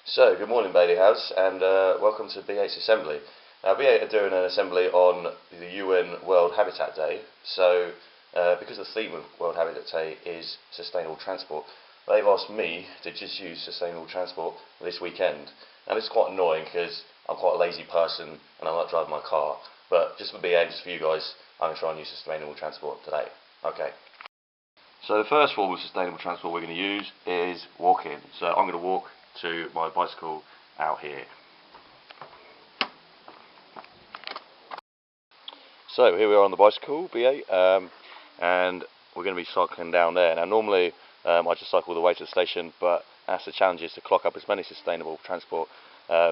So, good morning Bailey House, and welcome to B8's Assembly. Now, B8 are doing an assembly on the UN World Habitat Day, so because the theme of World Habitat Day is sustainable transport, they've asked me to just use sustainable transport this weekend. And it's quite annoying because I'm quite a lazy person and I like driving my car, but just for B8, just for you guys, I'm going to try and use sustainable transport today. Okay. So the first form of sustainable transport we're going to use is walking. So I'm going to walk to my bicycle out here. So here we are on the bicycle, B8, and we're going to be cycling down there. Now normally I just cycle all the way to the station, but as the challenge is to clock up as many sustainable transport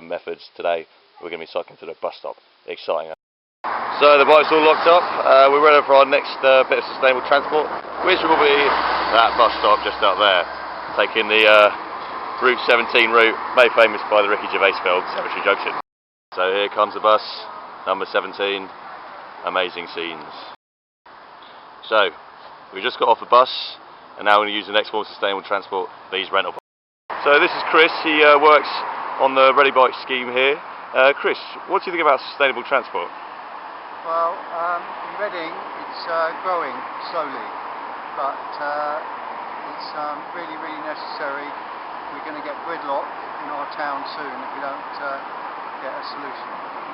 methods today, we're going to be cycling to the bus stop. Exciting. So the bike's all locked up, we're ready for our next bit of sustainable transport, which will be that bus stop just up there, taking the Route 17 route, made famous by the Ricky Gervais film, Cemetery Junction. So here comes the bus, number 17, amazing scenes. So, we just got off the bus, and now we're going to use the next form of sustainable transport, these rental bikes. So this is Chris, he works on the Ready Bike scheme here. Chris, what do you think about sustainable transport? Well, in Reading it's growing slowly, but it's really necessary. We're going to get gridlock in our town soon if we don't get a solution.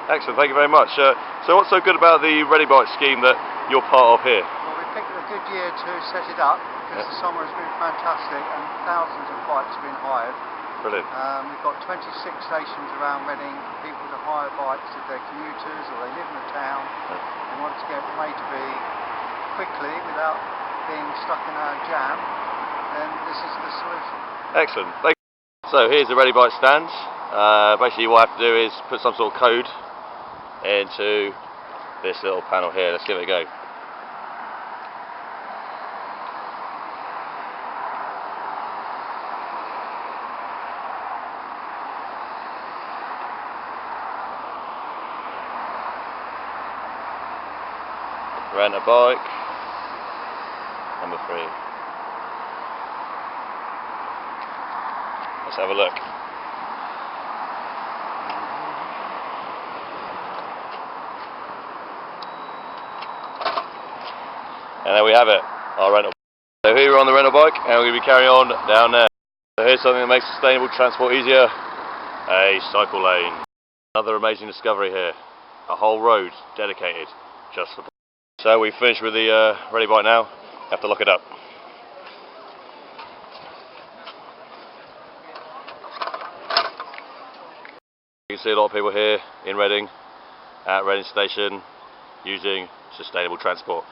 Excellent, thank you very much. So what's so good about the Ready Bike scheme that you're part of here? Well, we picked a good year to set it up because the summer has been fantastic and thousands of bikes have been hired. Brilliant. We've got 26 stations around Reading for people to hire bikes if they're commuters or they live in the town and want to get from A to B quickly without being stuck in a jam, then this is the solution. Excellent. Thank you. So here's the Ready Bike stands. Basically what I have to do is put some sort of code into this little panel here. Let's give it a go. Rent a bike, number 3. Let's have a look. And there we have it, our rental bike. So here we're on the rental bike and we're going to be carrying on down there. So here's something that makes sustainable transport easier, a cycle lane. Another amazing discovery here, a whole road dedicated just for bikes. So we've finished with the Ready Bike now, have to lock it up. You can see a lot of people here in Reading, at Reading Station, using sustainable transport.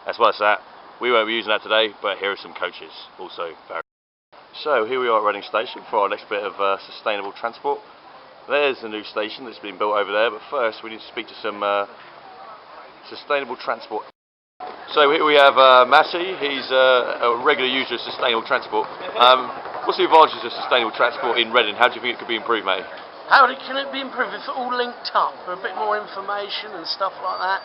As well as that, we won't be using that today, but here are some coaches, also very. So here we are at Reading Station for our next bit of sustainable transport. There's the new station that's been built over there, but first we need to speak to some sustainable transport. So here we have Massey, he's a regular user of sustainable transport. What's the advantages of sustainable transport in Reading? How do you think it could be improved, mate? How can it be improved if it all linked up for a bit more information and stuff like that?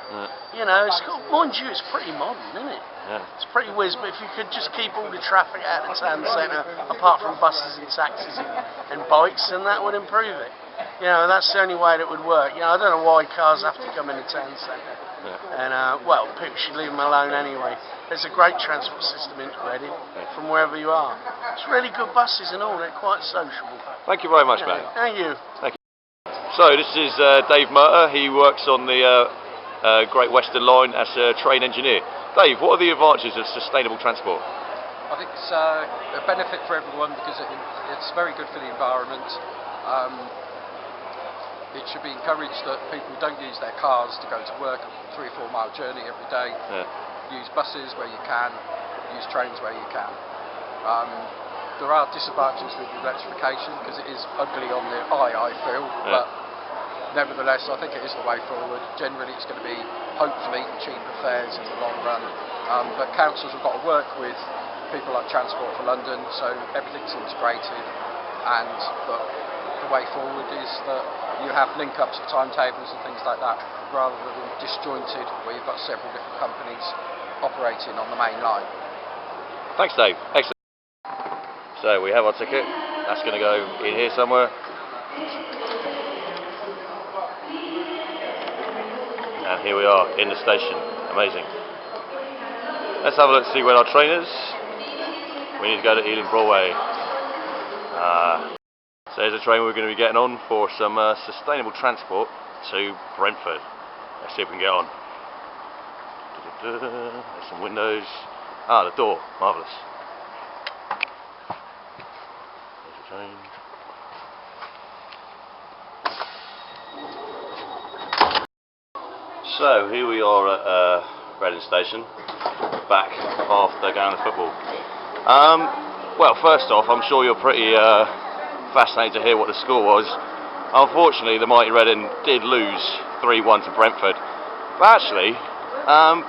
You know, it's got, mind you, it's pretty modern, isn't it? Yeah. It's pretty whiz, but if you could just keep all the traffic out of the town centre, apart from buses and taxis and bikes, then that would improve it. You know, that's the only way that would work. You know, I don't know why cars have to come in the town centre. Yeah. And, well, people should leave them alone anyway. There's a great transport system into Reading from wherever you are. It's really good buses and all, they're quite sociable. Thank you very much, mate. Thank you. Thank you. So this is Dave Murter, he works on the Great Western Line as a train engineer. Dave, what are the advantages of sustainable transport? I think it's a benefit for everyone because it's very good for the environment. It should be encouraged that people don't use their cars to go to work, a 3 or 4 mile journey every day. Yeah. Use buses where you can, use trains where you can. There are disadvantages with electrification because it is ugly on the eye, I feel, but nevertheless I think it is the way forward. Generally it's going to be hopefully cheaper fares in the long run, but councils have got to work with people like Transport for London, so everything's integrated, and the way forward is that you have link-ups of timetables and things like that rather than disjointed where you've got several different companies operating on the main line. Thanks, Dave. Excellent. So we have our ticket. That's going to go in here somewhere. And here we are in the station. Amazing. Let's have a look to see where our train is. We need to go to Ealing Broadway. So there's a train we're going to be getting on for some sustainable transport to Brentford. Let's see if we can get on. There's some windows. Ah, the door. Marvellous. There's the train. So here we are at Reading Station, back after going to football. Well, first off, I'm sure you're pretty fascinated to hear what the score was. Unfortunately, the mighty Reading did lose 3-1 to Brentford. But actually,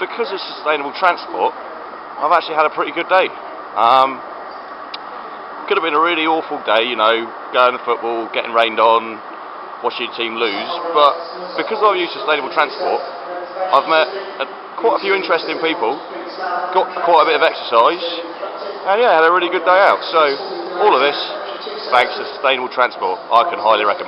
because of sustainable transport, I've actually had a pretty good day. Could have been a really awful day, you know, going to football, getting rained on, watching your team lose, but because I've used sustainable transport, I've met quite a few interesting people, got quite a bit of exercise, and yeah, had a really good day out. So all of this thanks to sustainable transport. I can highly recommend it.